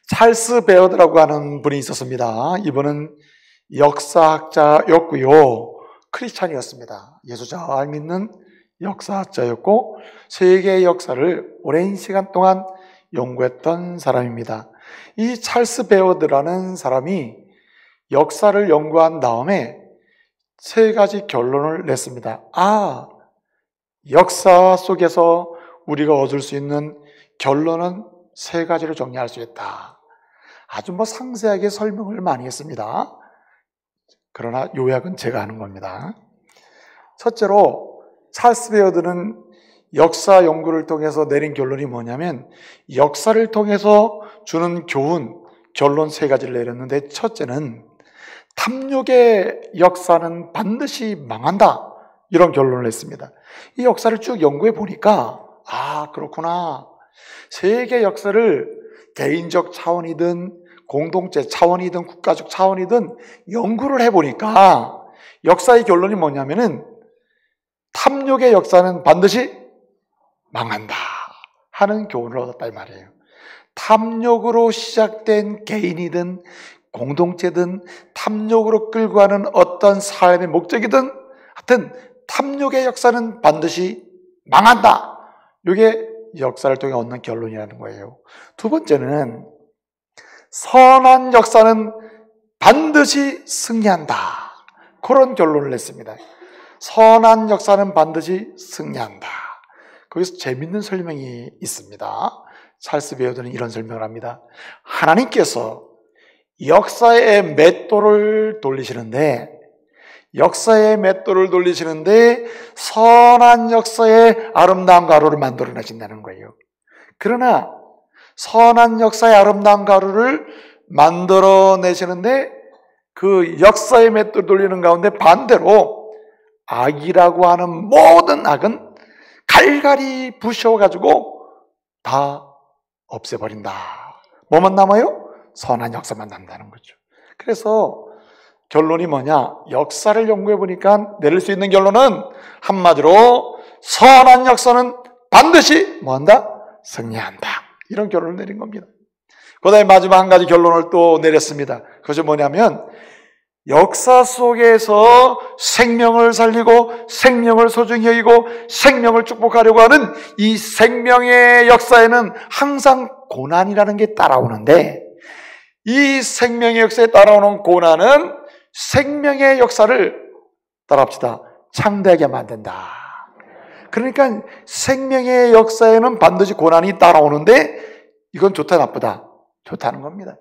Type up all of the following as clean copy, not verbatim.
찰스 베어드라고 하는 분이 있었습니다. 이분은 역사학자였고요. 크리스찬이었습니다. 예수 잘 믿는 역사학자였고 세계의 역사를 오랜 시간 동안 연구했던 사람입니다. 이 찰스 베어드라는 사람이 역사를 연구한 다음에 세 가지 결론을 냈습니다. 역사 속에서 우리가 얻을 수 있는 결론은 세 가지로 정리할 수 있다. 아주 상세하게 설명을 많이 했습니다. 그러나 요약은 제가 하는 겁니다. 첫째로 찰스 베어드는 역사 연구를 통해서 내린 결론이 뭐냐면 역사를 통해서 주는 교훈, 결론 세 가지를 내렸는데 첫째는 탐욕의 역사는 반드시 망한다. 이런 결론을 냈습니다. 이 역사를 쭉 연구해 보니까 그렇구나. 세계 역사를 개인적 차원이든 공동체 차원이든 국가적 차원이든 연구를 해보니까 역사의 결론이 뭐냐면은 탐욕의 역사는 반드시 망한다 하는 교훈을 얻었다 이 말이에요. 탐욕으로 시작된 개인이든 공동체든 탐욕으로 끌고 가는 어떤 삶의 목적이든 하여튼 탐욕의 역사는 반드시 망한다. 이게 역사를 통해 얻는 결론이라는 거예요. 두 번째는 선한 역사는 반드시 승리한다. 그런 결론을 냈습니다. 선한 역사는 반드시 승리한다. 거기서 재밌는 설명이 있습니다. 찰스 베어드는 이런 설명을 합니다. 하나님께서 역사의 맷돌을 돌리시는데 선한 역사의 아름다운 가루를 만들어내신다는 거예요. 그러나 선한 역사의 아름다운 가루를 만들어내시는데 그 역사의 맷돌을 돌리는 가운데 반대로 악이라고 하는 모든 악은 갈갈이 부셔가지고 다 없애버린다. 뭐만 남아요? 선한 역사만 남다는 거죠. 그래서 결론이 뭐냐? 역사를 연구해 보니까 내릴 수 있는 결론은 한마디로 선한 역사는 반드시 뭐한다? 승리한다. 이런 결론을 내린 겁니다. 그 다음에 마지막 한 가지 결론을 또 내렸습니다. 그것이 뭐냐면 역사 속에서 생명을 살리고 생명을 소중히 여기고 생명을 축복하려고 하는 이 생명의 역사에는 항상 고난이라는 게 따라오는데 이 생명의 역사에 따라오는 고난은 생명의 역사를 따라합시다. 창대하게 만든다. 그러니까 생명의 역사에는 반드시 고난이 따라오는데 이건 좋다 나쁘다? 좋다는 겁니다.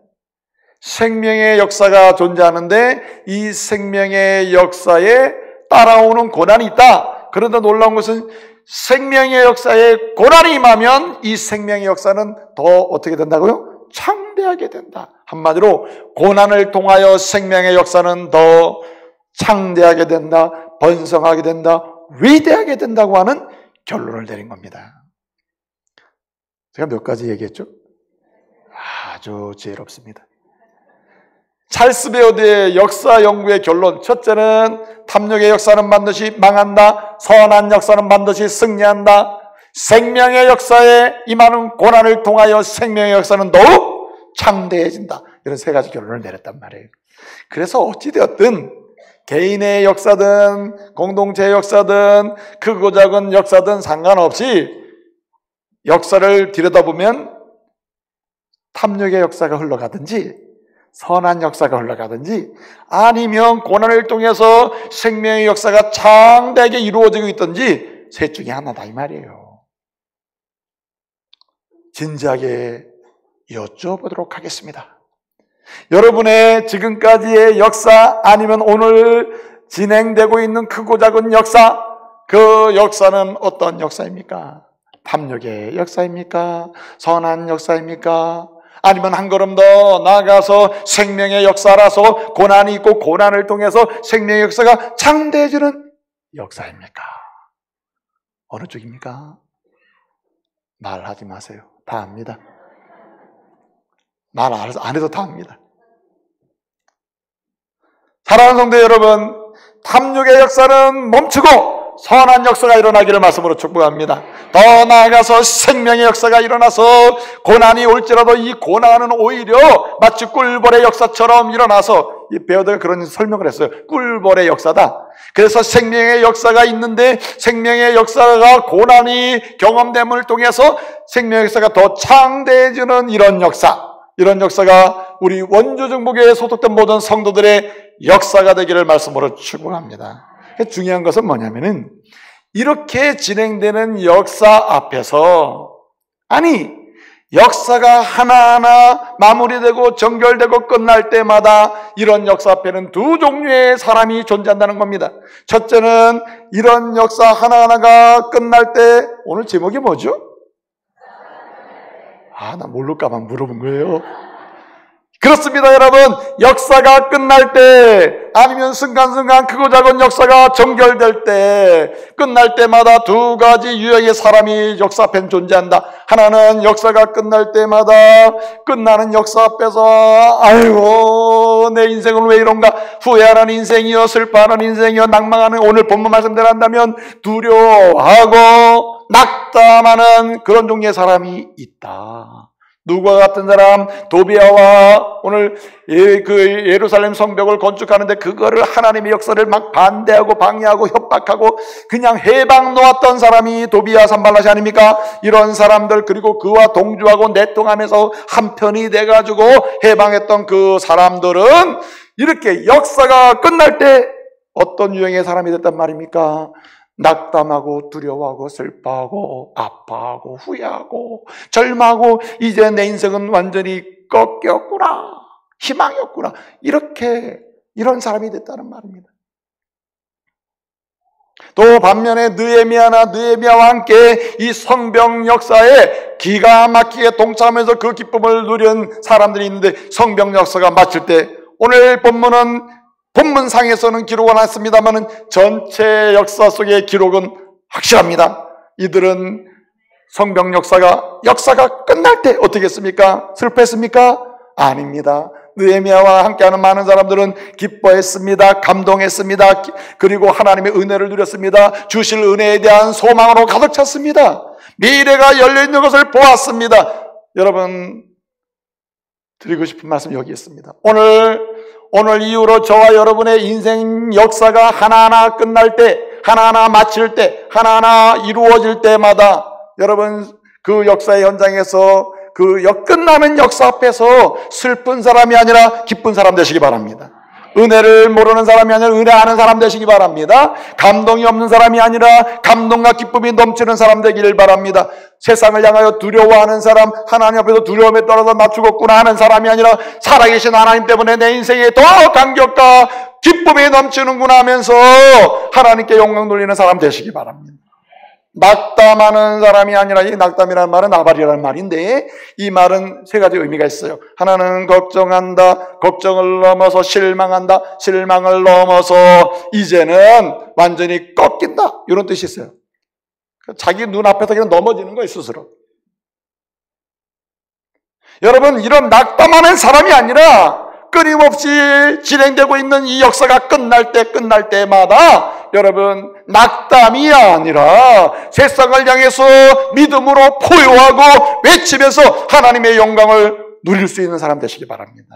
생명의 역사가 존재하는데 이 생명의 역사에 따라오는 고난이 있다. 그런데 놀라운 것은 생명의 역사에 고난이 임하면 이 생명의 역사는 더 어떻게 된다고요? 창대하게 된다. 한마디로 고난을 통하여 생명의 역사는 더 창대하게 된다, 번성하게 된다, 위대하게 된다고 하는 결론을 내린 겁니다. 제가 몇 가지 얘기했죠? 아주 지혜롭습니다. 찰스 베어드의 역사 연구의 결론, 첫째는 탐욕의 역사는 반드시 망한다. 선한 역사는 반드시 승리한다. 생명의 역사에 임하는 고난을 통하여 생명의 역사는 더욱 창대해진다. 이런 세 가지 결론을 내렸단 말이에요. 그래서 어찌되었든 개인의 역사든 공동체의 역사든 크고 작은 역사든 상관없이 역사를 들여다보면 탐욕의 역사가 흘러가든지 선한 역사가 흘러가든지 아니면 고난을 통해서 생명의 역사가 창대하게 이루어지고 있든지 셋 중에 하나다 이 말이에요. 진지하게 여쭤보도록 하겠습니다. 여러분의 지금까지의 역사 아니면 오늘 진행되고 있는 크고 작은 역사, 그 역사는 어떤 역사입니까? 탐욕의 역사입니까? 선한 역사입니까? 아니면 한 걸음 더 나아가서 생명의 역사라서 고난이 있고 고난을 통해서 생명의 역사가 창대해지는 역사입니까? 어느 쪽입니까? 말하지 마세요. 다 압니다. 말 안 해도 다 압니다. 사랑하는 성도 여러분, 탐욕의 역사는 멈추고 선한 역사가 일어나기를 말씀으로 축복합니다. 더 나아가서 생명의 역사가 일어나서 고난이 올지라도 이 고난은 오히려 마치 꿀벌의 역사처럼 일어나서, 이 베어드가 그런 설명을 했어요. 꿀벌의 역사다. 그래서 생명의 역사가 있는데 생명의 역사가 고난이 경험됨을 통해서 생명의 역사가 더 창대해지는 이런 역사가 우리 원주정복에 소속된 모든 성도들의 역사가 되기를 말씀으로 축복합니다. 중요한 것은 뭐냐면은 이렇게 진행되는 역사 앞에서, 역사가 하나하나 마무리되고 정결되고 끝날 때마다 이런 역사 앞에는 두 종류의 사람이 존재한다는 겁니다. 첫째는 이런 역사 하나하나가 끝날 때, 오늘 제목이 뭐죠? 나 모를까봐 물어본 거예요. 그렇습니다, 여러분. 역사가 끝날 때, 아니면 순간순간 크고 작은 역사가 정결될 때, 끝날 때마다 두 가지 유형의 사람이 역사 앞엔 존재한다. 하나는 역사가 끝날 때마다 끝나는 역사 앞에서 아이고 내 인생은 왜 이런가 후회하는 인생이요, 슬퍼하는 인생이요, 낭망하는, 오늘 본문 말씀대로 한다면 두려워하고 낙담하는 그런 종류의 사람이 있다. 누구와 같은 사람? 도비아와 오늘 그 예루살렘 성벽을 건축하는데 그거를 하나님의 역사를 막 반대하고 방해하고 협박하고 그냥 해방 놓았던 사람이 도비아 산발랏이 아닙니까? 이런 사람들, 그리고 그와 동조하고 내통하면서 한편이 돼가지고 해방했던 그 사람들은 이렇게 역사가 끝날 때 어떤 유형의 사람이 됐단 말입니까? 낙담하고 두려워하고 슬퍼하고 아파하고 후회하고 절망하고 이제 내 인생은 완전히 꺾였구나, 희망이 없구나, 이런 사람이 됐다는 말입니다. 또 반면에 느헤미야와 함께 이 성벽 역사에 기가 막히게 동참해서 그 기쁨을 누린 사람들이 있는데, 성벽 역사가 마칠 때, 오늘 본문상에서는 기록은 않습니다만 전체 역사 속의 기록은 확실합니다. 이들은 성벽 역사가 끝날 때 어떻게 했습니까? 슬퍼했습니까? 아닙니다. 느헤미야와 함께하는 많은 사람들은 기뻐했습니다. 감동했습니다. 그리고 하나님의 은혜를 누렸습니다. 주실 은혜에 대한 소망으로 가득 찼습니다. 미래가 열려있는 것을 보았습니다. 여러분, 드리고 싶은 말씀 여기 있습니다. 오늘 이후로 저와 여러분의 인생 역사가 하나하나 끝날 때, 하나하나 마칠 때, 하나하나 이루어질 때마다 여러분 그 역사의 현장에서 그 끝나는 역사 앞에서 슬픈 사람이 아니라 기쁜 사람 되시기 바랍니다. 은혜를 모르는 사람이 아니라 은혜하는 사람 되시기 바랍니다. 감동이 없는 사람이 아니라 감동과 기쁨이 넘치는 사람 되기를 바랍니다. 세상을 향하여 두려워하는 사람, 하나님 앞에서 두려움에 떨어져 나 죽었구나 하는 사람이 아니라 살아계신 하나님 때문에 내 인생에 더 감격과 기쁨이 넘치는구나 하면서 하나님께 영광 돌리는 사람 되시기 바랍니다. 낙담하는 사람이 아니라, 이 낙담이라는 말은 나발이라는 말인데, 이 말은 세 가지 의미가 있어요. 하나는 걱정한다, 걱정을 넘어서 실망한다, 실망을 넘어서 이제는 완전히 꺾인다, 이런 뜻이 있어요. 자기 눈앞에서 그냥 넘어지는 거예요, 스스로. 여러분, 이런 낙담하는 사람이 아니라 끊임없이 진행되고 있는 이 역사가 끝날 때마다 여러분, 낙담이 아니라 세상을 향해서 믿음으로 포효하고 외치면서 하나님의 영광을 누릴 수 있는 사람 되시기 바랍니다.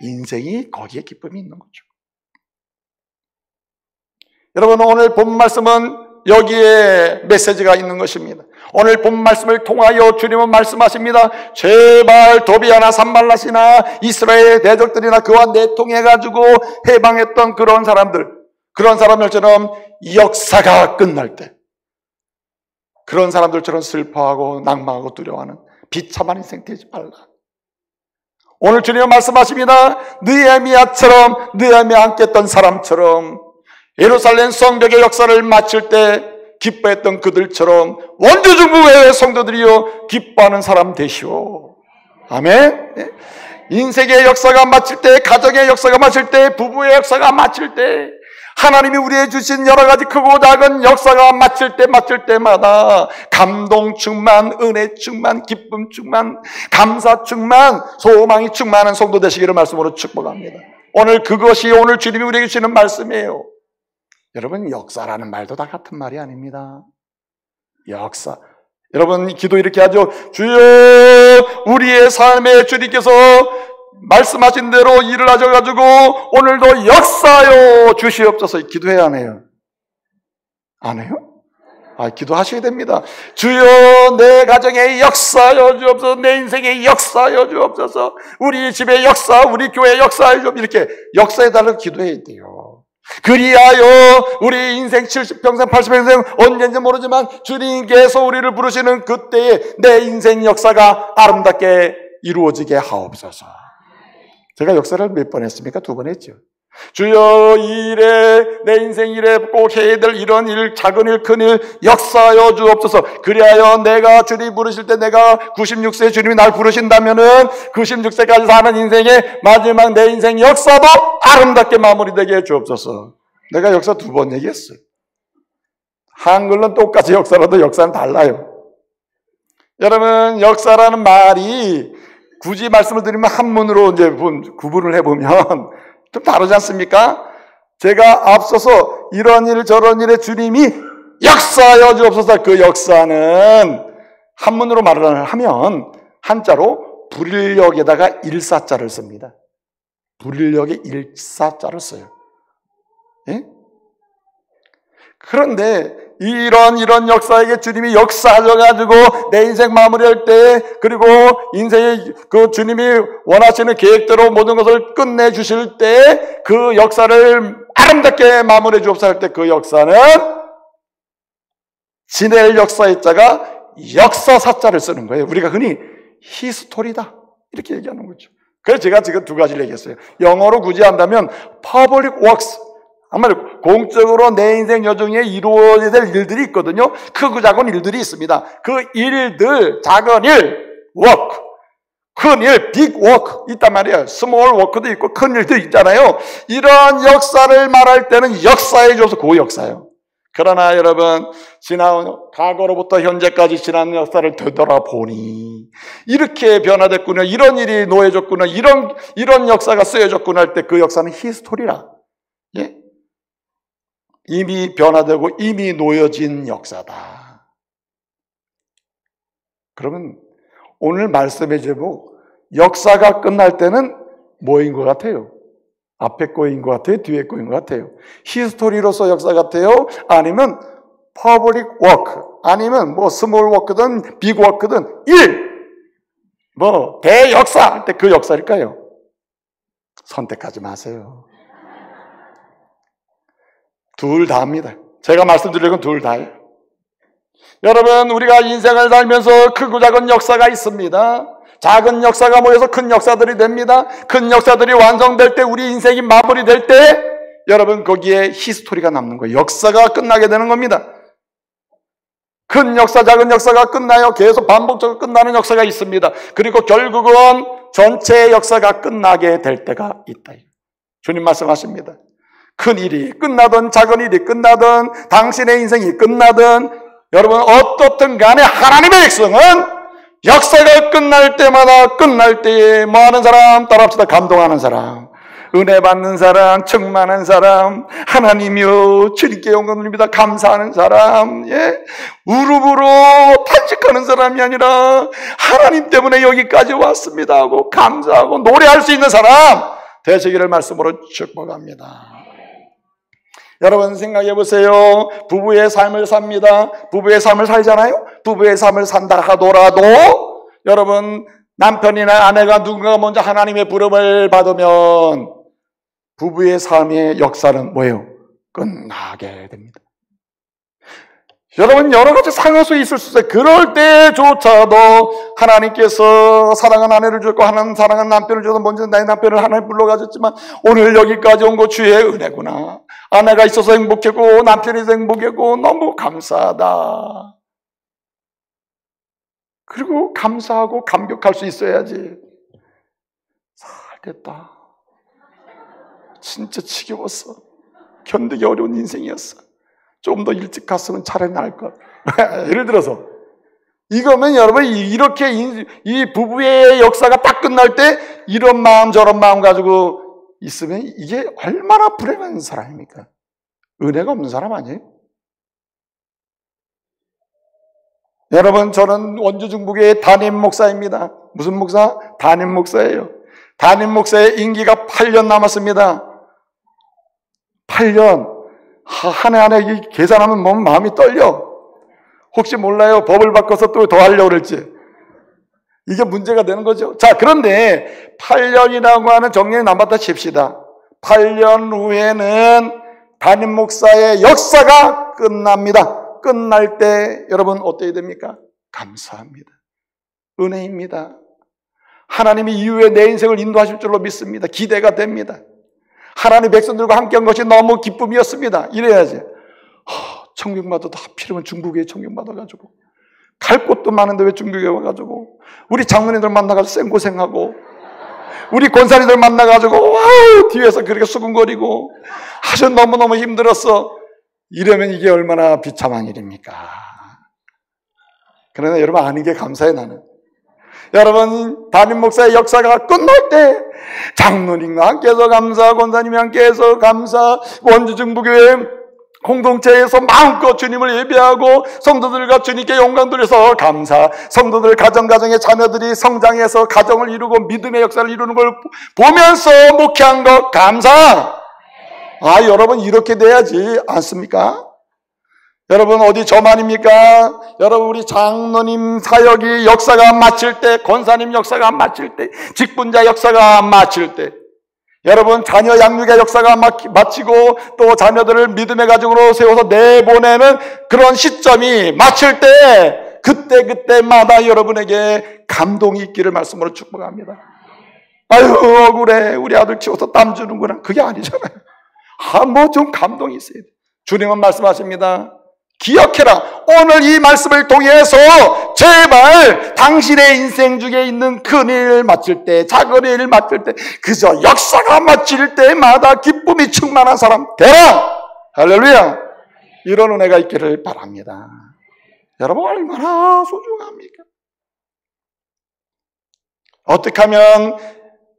인생이 거기에 기쁨이 있는 거죠. 여러분, 오늘 본 말씀은 여기에 메시지가 있는 것입니다. 오늘 본 말씀을 통하여 주님은 말씀하십니다. 제발 도비아나 산발랏이나 이스라엘 대적들이나 그와 내통해가지고 해방했던 그런 사람들처럼 역사가 끝날 때 그런 사람들처럼 슬퍼하고 낭망하고 두려워하는 비참한 인생 되지 말라. 오늘 주님은 말씀하십니다. 느헤미야와 함께 했던 사람처럼 예루살렘 성벽의 역사를 마칠 때 기뻐했던 그들처럼 원주중국의 성도들이여 기뻐하는 사람 되시오. 아멘. 인생의 역사가 마칠 때, 가정의 역사가 마칠 때, 부부의 역사가 마칠 때, 하나님이 우리에게 주신 여러 가지 크고 작은 역사가 마칠 때마다 감동 충만, 은혜 충만, 기쁨 충만, 감사 충만, 소망이 충만한 성도 되시기를 말씀으로 축복합니다. 오늘 그것이 오늘 주님이 우리에게 주시는 말씀이에요. 여러분, 역사라는 말도 다 같은 말이 아닙니다. 역사. 여러분, 기도 이렇게 하죠. 주여, 우리의 삶에 주님께서 말씀하신 대로 일을 하셔가지고 오늘도 역사하여 주시옵소서. 기도해야 하네요. 안 해요? 기도하셔야 됩니다. 주여, 내 가정에 역사하여 주옵소서. 내 인생에 역사하여 주옵소서. 우리 집에 역사, 우리 교회 역사하여 주옵소서. 이렇게 역사해달라고 기도해야 돼요. 그리하여 우리 인생 70평생 80평생 언제인지 모르지만 주님께서 우리를 부르시는 그때에 내 인생 역사가 아름답게 이루어지게 하옵소서. 제가 역사를 몇 번 했습니까? 2번 했죠. 주여, 이 일에, 내 인생 일에 꼭 해야 될 이런 일, 작은 일, 큰 일 역사하여 주옵소서. 그리하여 내가 주님 부르실 때, 내가 96세 주님이 날 부르신다면은 96세까지 사는 인생의 마지막 내 인생 역사도 아름답게 마무리되게 해 주옵소서. 내가 역사 2번 얘기했어요. 한글은 똑같이 역사라도 역사는 달라요. 여러분, 역사라는 말이 굳이 말씀을 드리면 한문으로 이제 구분을 해보면 좀 다르지 않습니까? 제가 앞서서 이런 일 저런 일에 주님이 역사하여 주옵소서. 그 역사는 한문으로 말을 하면 한자로 불력에다가 일사자를 씁니다. 불력에 일사자를 써요. 예? 그런데 이런 역사에게 주님이 역사하셔가지고 내 인생 마무리할 때, 그리고 인생의 그 주님이 원하시는 계획대로 모든 것을 끝내주실 때 그 역사를 아름답게 마무리해 주옵소서 할 때 그 역사는 지낼 역사의 자가 역사사자를 쓰는 거예요. 우리가 흔히 히스토리다 이렇게 얘기하는 거죠. 그래서 제가 지금 2가지를 얘기했어요. 영어로 굳이 한다면 public works, 아무래도 공적으로 내 인생 여정에 이루어져야 될 일들이 있거든요. 크고 작은 일들이 있습니다. 그 일들, 작은 일, work, 큰 일, big work 있단 말이에요. small work도 있고 큰 일도 있잖아요. 이런 역사를 말할 때는 역사에 줘서 그 역사예요. 그러나 여러분, 지난 과거로부터 현재까지 지난 역사를 되돌아보니 이렇게 변화됐구나, 이런 일이 놓여졌구나, 이런 역사가 쓰여졌구나 할 때 그 역사는 히스토리라. 예? 이미 변화되고 이미 놓여진 역사다. 그러면 오늘 말씀의 제목, 역사가 끝날 때는 뭐인 것 같아요? 앞에 거인 것 같아요? 뒤에 거인 것 같아요? 히스토리로서 역사 같아요? 아니면 퍼블릭 워크, 아니면 뭐 스몰 워크든 빅 워크든 대역사 할 때 그 역사일까요? 선택하지 마세요. 둘 다 합니다. 제가 말씀드린 건 둘 다예요. 여러분, 우리가 인생을 살면서 크고 작은 역사가 있습니다. 작은 역사가 모여서 큰 역사들이 됩니다. 큰 역사들이 완성될 때, 우리 인생이 마무리될 때 여러분, 거기에 히스토리가 남는 거예요. 역사가 끝나게 되는 겁니다. 큰 역사, 작은 역사가 끝나요. 계속 반복적으로 끝나는 역사가 있습니다. 그리고 결국은 전체 역사가 끝나게 될 때가 있다. 주님 말씀하십니다. 큰 일이 끝나든 작은 일이 끝나든 당신의 인생이 끝나든 여러분, 어떻든 간에 하나님의 백성은 역사가 끝날 때마다, 끝날 때에 뭐 하는 사람? 따라합시다. 감동하는 사람, 은혜 받는 사람, 충만한 사람, 하나님이여 주님께 영광 돌립니다 감사하는 사람, 예? 무릎으로 탄식하는 사람이 아니라 하나님 때문에 여기까지 왔습니다 하고 감사하고 노래할 수 있는 사람 되시기를 말씀으로 축복합니다. 여러분, 생각해 보세요. 부부의 삶을 삽니다. 부부의 삶을 살잖아요. 부부의 삶을 산다 하더라도 여러분, 남편이나 아내가 누군가 먼저 하나님의 부름을 받으면 부부의 삶의 역사는 뭐예요? 끝나게 됩니다. 여러분, 여러 가지 상황이 있을 수 있어요. 그럴 때조차도 하나님께서 사랑하는 아내를 주셨고 하나님 사랑하는 남편을 주셔서 먼저 나의 남편을 하나님 불러가셨지만 오늘 여기까지 온 거 주의 은혜구나. 아내가 있어서 행복했고 남편이 있어서 행복했고 너무 감사하다. 그리고 감사하고 감격할 수 있어야지. 살됐다. 진짜 지겨웠어. 견디기 어려운 인생이었어. 좀 더 일찍 갔으면 차라리 나을걸. 예를 들어서 이거면 여러분, 이렇게 이 부부의 역사가 딱 끝날 때 이런 마음 저런 마음 가지고 있으면 이게 얼마나 불행한 사람입니까? 은혜가 없는 사람 아니에요? 여러분, 저는 원주 중부교회 담임 목사입니다. 무슨 목사? 담임 목사예요. 담임 목사의 임기가 8년 남았습니다. 8년. 한 해 한 해 계산하면 몸 마음이 떨려. 혹시 몰라요. 법을 바꿔서 또 더 하려고 그럴지. 이게 문제가 되는 거죠. 자, 그런데 8년이라고 하는 정년이 남았다 칩시다. 8년 후에는 담임 목사의 역사가 끝납니다. 끝날 때 여러분 어떻게 됩니까? 감사합니다. 은혜입니다. 하나님이 이후에 내 인생을 인도하실 줄로 믿습니다. 기대가 됩니다. 하나님 백성들과 함께한 것이 너무 기쁨이었습니다. 이래야지. 청명받아도 하필이면 중국에 청명받아가지고 갈 곳도 많은데 왜 중국에 와가지고 우리 장로님들 만나가지고 생고생하고 우리 권사님들 만나가지고 와우 뒤에서 그렇게 수근거리고 아주 너무너무 힘들었어. 이러면 이게 얼마나 비참한 일입니까? 그러나 여러분 아는 게 감사해. 나는 여러분 담임 목사의 역사가 끝날 때 장로님과 함께해서 감사, 권사님이 함께해서 감사, 원주 중부교회 공동체에서 마음껏 주님을 예배하고 성도들과 주님께 영광 돌려서 감사, 성도들 가정의 자녀들이 성장해서 가정을 이루고 믿음의 역사를 이루는 걸 보면서 목회한 것 감사. 여러분 이렇게 돼야지 않습니까? 여러분 어디 저만입니까? 여러분 우리 장로님 사역이 역사가 마칠 때, 권사님 역사가 마칠 때, 직분자 역사가 마칠 때, 여러분 자녀 양육의 역사가 마치고 또 자녀들을 믿음의 가정으로 세워서 내보내는 그런 시점이 마칠 때 그때마다 여러분에게 감동이 있기를 말씀으로 축복합니다. 아유 억울해 우리 아들 키워서 땀 주는구나. 그게 아니잖아요. 뭐 좀 감동이 있어야 돼. 주님은 말씀하십니다. 기억해라. 오늘 이 말씀을 통해서 제발 당신의 인생 중에 있는 큰 일을 마칠 때, 작은 일을 마칠 때, 그저 역사가 마칠 때마다 기쁨이 충만한 사람 되라. 할렐루야. 이런 은혜가 있기를 바랍니다. 여러분 얼마나 소중합니까? 어떻게 하면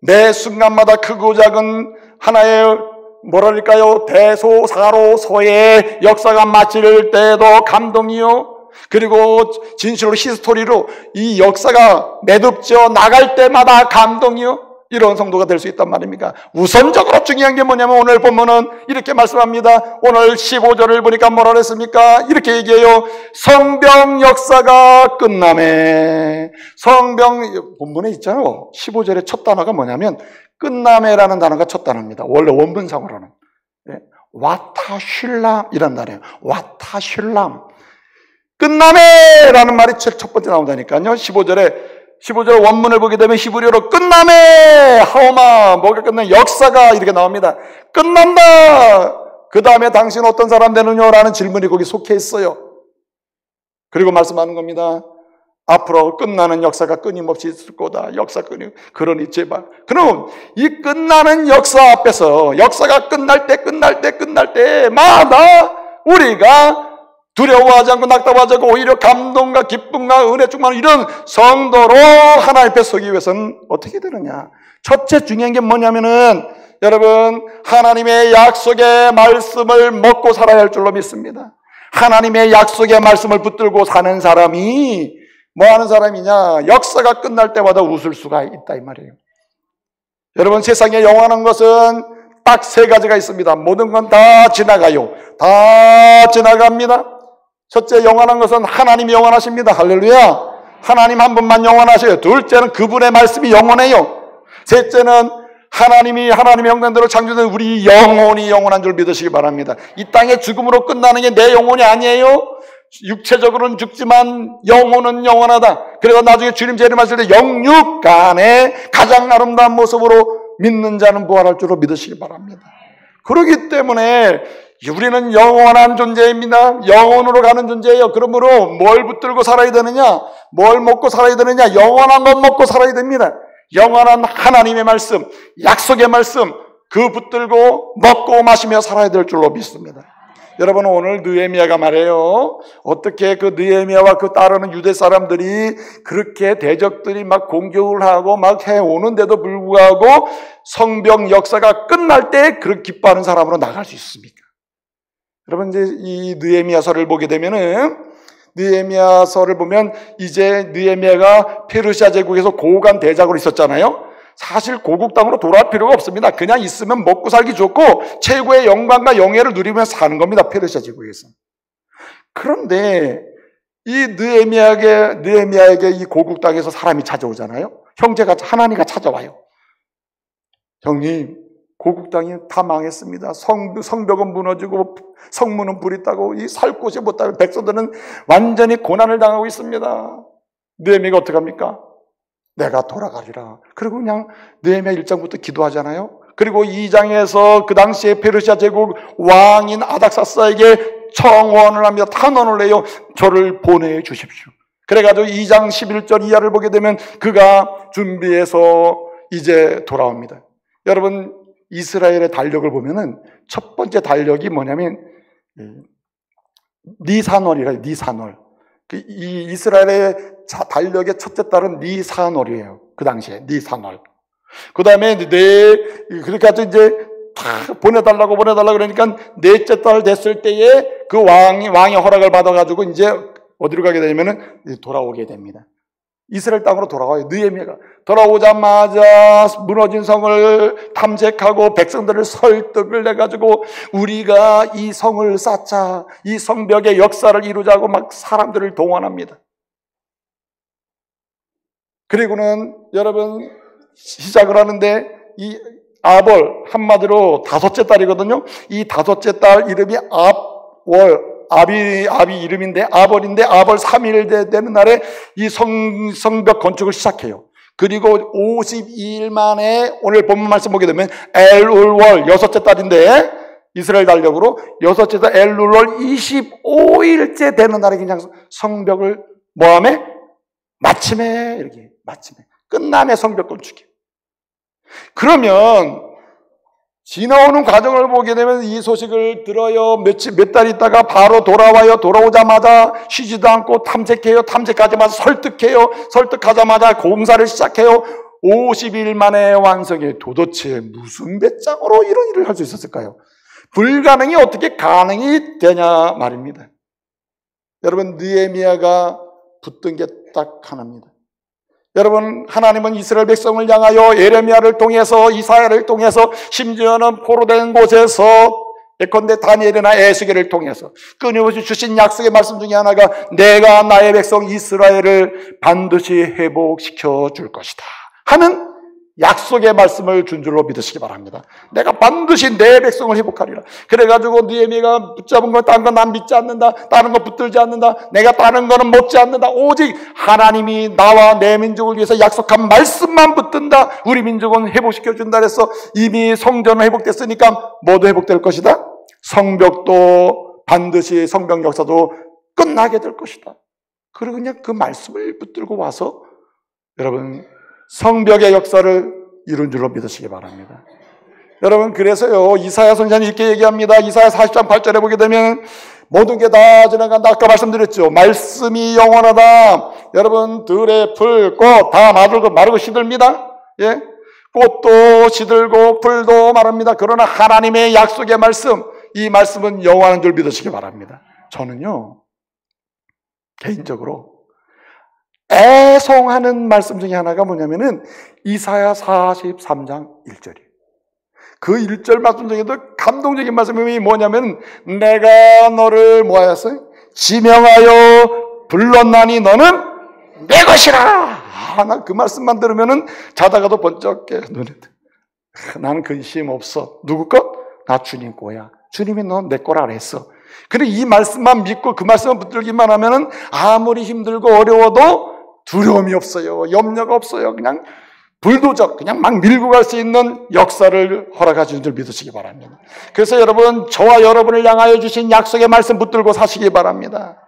내 순간마다 크고 작은 하나의 뭐랄까요? 대소사로서의 역사가 마칠 때도 감동이요. 그리고 진실로 히스토리로 이 역사가 매듭져 나갈 때마다 감동이요. 이런 성도가 될 수 있단 말입니까? 우선적으로 중요한 게 뭐냐면 오늘 본문은 이렇게 말씀합니다. 오늘 15절을 보니까 뭐라 그랬습니까? 이렇게 얘기해요. 성병 역사가 끝남에. 성병 본문에 있잖아요. 15절의 첫 단어가 뭐냐면 끝남에라는 단어가 첫 단어입니다. 원래 원문상으로는 와타슐람이란 단어예요. 와타슐람. 끝남에라는 말이 첫 번째 나온다니까요. 15절 원문을 보게 되면 히브리어로 끝남에 하오마, 뭐가 끝나? 역사가 이렇게 나옵니다. 끝난다. 그 다음에 당신 어떤 사람 되느냐? 라는 질문이 거기 속해 있어요. 그리고 말씀하는 겁니다. 앞으로 끝나는 역사가 끊임없이 있을 거다. 역사 그러니 제발. 그럼 이 끝나는 역사 앞에서 역사가 끝날 때마다 우리가 두려워하지 않고 낙담하지 않고 오히려 감동과 기쁨과 은혜 충만한 이런 성도로 하나님 앞에 서기 위해서는 어떻게 되느냐? 첫째 중요한 게 뭐냐면은 여러분 하나님의 약속의 말씀을 먹고 살아야 할 줄로 믿습니다. 하나님의 약속의 말씀을 붙들고 사는 사람이 뭐 하는 사람이냐? 역사가 끝날 때마다 웃을 수가 있다 이 말이에요. 여러분 세상에 영원한 것은 딱 세 가지가 있습니다. 모든 건 다 지나가요. 다 지나갑니다. 첫째 영원한 것은 하나님이 영원하십니다. 할렐루야. 하나님 한 분만 영원하셔요. 둘째는 그분의 말씀이 영원해요. 셋째는 하나님의 형상대로 창조된 우리 영혼이 영원한 줄 믿으시기 바랍니다. 이 땅의 죽음으로 끝나는 게 내 영혼이 아니에요. 육체적으로는 죽지만 영혼은 영원하다. 그래서 나중에 주님 재림하실 때 영육간의 가장 아름다운 모습으로 믿는 자는 부활할 줄로 믿으시기 바랍니다. 그렇기 때문에 우리는 영원한 존재입니다. 영원으로 가는 존재예요. 그러므로 뭘 붙들고 살아야 되느냐? 뭘 먹고 살아야 되느냐? 영원한 것 먹고 살아야 됩니다. 영원한 하나님의 말씀, 약속의 말씀, 그 붙들고 먹고 마시며 살아야 될 줄로 믿습니다. 여러분 오늘 느헤미야가 말해요. 어떻게 그 느헤미야와 그 따르는 유대 사람들이 그렇게 대적들이 막 공격을 하고 막 해오는데도 불구하고 성병 역사가 끝날 때 그렇게 기뻐하는 사람으로 나갈 수 있습니까? 여러분 이제 이 느헤미야서를 보게 되면은 느헤미야서를 보면 이제 느헤미야가 페르시아 제국에서 고관 대작으로 있었잖아요. 사실 고국 땅으로 돌아갈 필요가 없습니다. 그냥 있으면 먹고 살기 좋고 최고의 영광과 영예를 누리면서 사는 겁니다. 페르시아 제국에서. 그런데 이 느헤미야에게 이 고국 땅에서 사람이 찾아오잖아요. 형제가 하나니가 찾아와요. 형님, 고국 땅이 다 망했습니다. 성벽은 무너지고 성문은 불이 따고 이 살 곳이 못 따고 백성들은 완전히 고난을 당하고 있습니다. 느헤미야가 어떡합니까? 내가 돌아가리라. 그리고 그냥 느헤미야 1장부터 기도하잖아요. 그리고 2장에서 그 당시에 페르시아 제국 왕인 아닥사스에게 청원을 합니다. 탄원을 해요. 저를 보내주십시오. 그래가지고 2장 11절 이하를 보게 되면 그가 준비해서 이제 돌아옵니다. 여러분 이스라엘의 달력을 보면은 첫 번째 달력이 뭐냐면 니산월이래요. 니산월. 이 이스라엘의 달력의 첫째 달은 니산월이에요. 그 당시에 니산월. 그 다음에 그렇게 해서 이제 다 보내달라고 그러니까 넷째 달 됐을 때에 그 왕의 허락을 받아가지고 이제 어디로 가게 되냐면은 돌아오게 됩니다. 이스라엘 땅으로 돌아와요. 느헤미야가 돌아오자마자 무너진 성을 탐색하고 백성들을 설득을 해가지고 우리가 이 성을 쌓자, 이 성벽의 역사를 이루자고 막 사람들을 동원합니다. 그리고는 여러분 시작을 하는데 이 아벌 한마디로 다섯째 달이거든요. 이 다섯째 달 이름이 압이 이름인데 아벌인데 아벌 3일 되는 날에 이 성벽 건축을 시작해요. 그리고 52일 만에 오늘 본문 말씀 보게 되면 엘울월 여섯째 달인데 이스라엘 달력으로 여섯째 달 엘울월 25일째 되는 날에 그냥 성벽을 뭐하며? 마침에 끝남의 성벽 건축이에요. 그러면 지나오는 과정을 보게 되면 이 소식을 들어요. 몇 달 있다가 바로 돌아와요. 돌아오자마자 쉬지도 않고 탐색해요. 탐색하자마자 설득하자마자 공사를 시작해요. 50일 만에 완성해요. 도대체 무슨 배짱으로 이런 일을 할 수 있었을까요? 불가능이 어떻게 가능이 되냐 말입니다. 여러분 느헤미야가 붙든 게 딱 하나입니다. 여러분 하나님은 이스라엘 백성을 향하여 예레미야를 통해서 이사야를 통해서 심지어는 포로된 곳에서 예컨대 다니엘이나 에스겔을 통해서 끊임없이 주신 약속의 말씀 중에 하나가 내가 나의 백성 이스라엘을 반드시 회복시켜 줄 것이다 하는 약속의 말씀을 준 줄로 믿으시기 바랍니다. 내가 반드시 내 백성을 회복하리라. 그래가지고 느헤미야가 붙잡은 거 다른 건 난 믿지 않는다. 다른 거 붙들지 않는다. 내가 다른 거는 못지 않는다. 오직 하나님이 나와 내 민족을 위해서 약속한 말씀만 붙든다. 우리 민족은 회복시켜 준다 그래서 이미 성전은 회복됐으니까 모두 회복될 것이다. 성벽도 반드시 성벽 역사도 끝나게 될 것이다. 그리고 그냥 그 말씀을 붙들고 와서 여러분 성벽의 역사를 이룬 줄로 믿으시기 바랍니다. 여러분 그래서요 이사야 선지자는 이렇게 얘기합니다. 이사야 40장 8절에 보게 되면 모든 게 다 지나간다. 아까 말씀드렸죠. 말씀이 영원하다. 여러분 들의 풀, 꽃 다 마르고 시들입니다. 예? 꽃도 시들고 풀도 마릅니다. 그러나 하나님의 약속의 말씀, 이 말씀은 영원한 줄 믿으시기 바랍니다. 저는요 개인적으로 애송하는 말씀 중에 하나가 뭐냐면은 이사야 43장 1절이에요. 그 1절 말씀 중에도 감동적인 말씀이 뭐냐면 내가 너를 뭐하였어요? 지명하여 불렀나니 너는 내 것이라. 난 그 말씀만 들으면은 자다가도 번쩍 깨 눈에 나는 근심 없어. 누구 것? 나 주님 거야. 주님이 너 내 거라 그랬어. 근데 이 말씀만 믿고 그 말씀만 붙들기만 하면은 아무리 힘들고 어려워도 두려움이 없어요. 염려가 없어요. 그냥 불도적 그냥 막 밀고 갈 수 있는 역사를 허락하시는 줄 믿으시기 바랍니다. 그래서 여러분 저와 여러분을 향하여 주신 약속의 말씀 붙들고 사시기 바랍니다.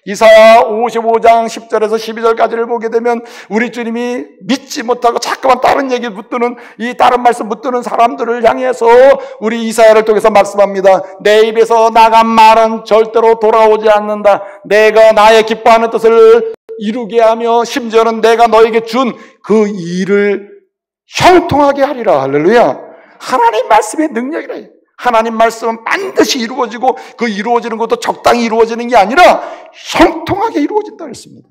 이사야 55장 10절에서 12절까지를 보게 되면 우리 주님이 믿지 못하고 자꾸만 다른 얘기 붙드는 이 다른 말씀 붙드는 사람들을 향해서 우리 이사야를 통해서 말씀합니다. 내 입에서 나간 말은 절대로 돌아오지 않는다. 내가 나의 기뻐하는 뜻을 이루게 하며 심지어는 내가 너에게 준 그 일을 형통하게 하리라. 할렐루야. 하나님 말씀의 능력이라. 하나님 말씀은 반드시 이루어지고 그 이루어지는 것도 적당히 이루어지는 게 아니라 형통하게 이루어진다 그랬습니다.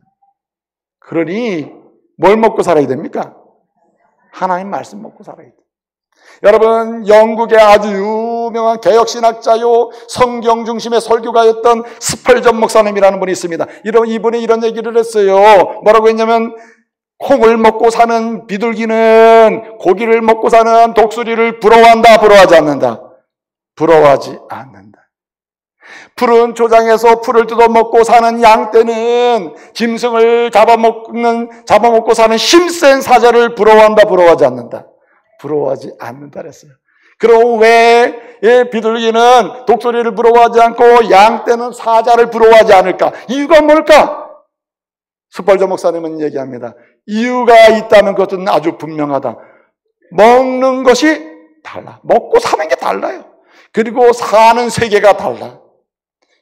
그러니 뭘 먹고 살아야 됩니까? 하나님 말씀 먹고 살아야 돼요. 여러분, 영국의 아주 유명한 개혁신학자요 성경 중심의 설교가였던 스펄전 목사님이라는 분이 있습니다. 이분이 이런 얘기를 했어요. 뭐라고 했냐면, 콩을 먹고 사는 비둘기는 고기를 먹고 사는 독수리를 부러워한다, 부러워하지 않는다? 부러워하지 않는다. 푸른 초장에서 풀을 뜯어먹고 사는 양떼는 짐승을 잡아먹고 사는 힘센 사자를 부러워한다, 부러워하지 않는다? 부러워하지 않는다 그랬어요. 그럼 왜 비둘기는 독수리를 부러워하지 않고 양떼는 사자를 부러워하지 않을까? 이유가 뭘까? 스펄전 목사님은 얘기합니다. 이유가 있다는 것은 아주 분명하다. 먹는 것이 달라. 먹고 사는 게 달라요. 그리고 사는 세계가 달라.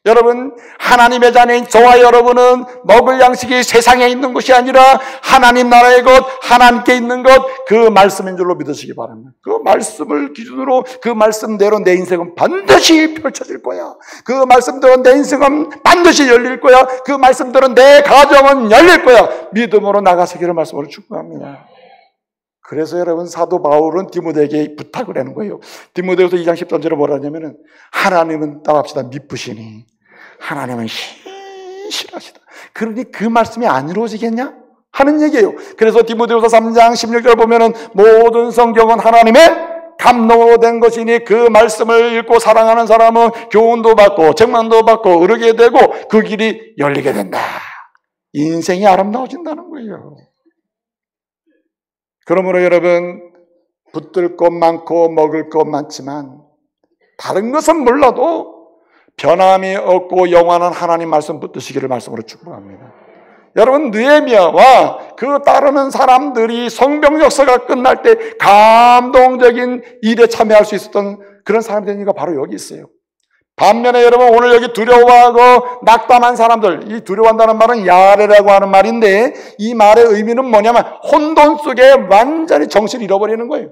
여러분, 하나님의 자녀인 저와 여러분은 먹을 양식이 세상에 있는 것이 아니라 하나님 나라의 것, 하나님께 있는 것, 그 말씀인 줄로 믿으시기 바랍니다. 그 말씀을 기준으로 그 말씀대로 내 인생은 반드시 펼쳐질 거야. 그 말씀대로 내 인생은 반드시 열릴 거야. 그 말씀대로 내 가정은 열릴 거야. 믿음으로 나가시기를 말씀으로 축복합니다. 그래서 여러분, 사도 바울은 디모데에게 부탁을 하는 거예요. 디모데후서 2장 13절에 뭐라 하냐면은, 하나님은 따라합시다. 미쁘시니 하나님은 신실하시다. 그러니 그 말씀이 안 이루어지겠냐? 하는 얘기예요. 그래서 디모데후서 3장 16절 보면은, 모든 성경은 하나님의 감동으로 된 것이니 그 말씀을 읽고 사랑하는 사람은 교훈도 받고 책망도 받고 의르게 되고 그 길이 열리게 된다. 인생이 아름다워진다는 거예요. 그러므로 여러분, 붙들 것 많고 먹을 것 많지만 다른 것은 몰라도 변함이 없고 영원한 하나님 말씀 붙드시기를 말씀으로 축복합니다. 여러분, 느헤미야와 그 따르는 사람들이 성경 역사가 끝날 때 감동적인 일에 참여할 수 있었던 그런 사람들이 바로 여기 있어요. 반면에 여러분, 오늘 여기 두려워하고 낙담한 사람들, 이 두려워한다는 말은 야레라고 하는 말인데, 이 말의 의미는 뭐냐면 혼돈 속에 완전히 정신을 잃어버리는 거예요.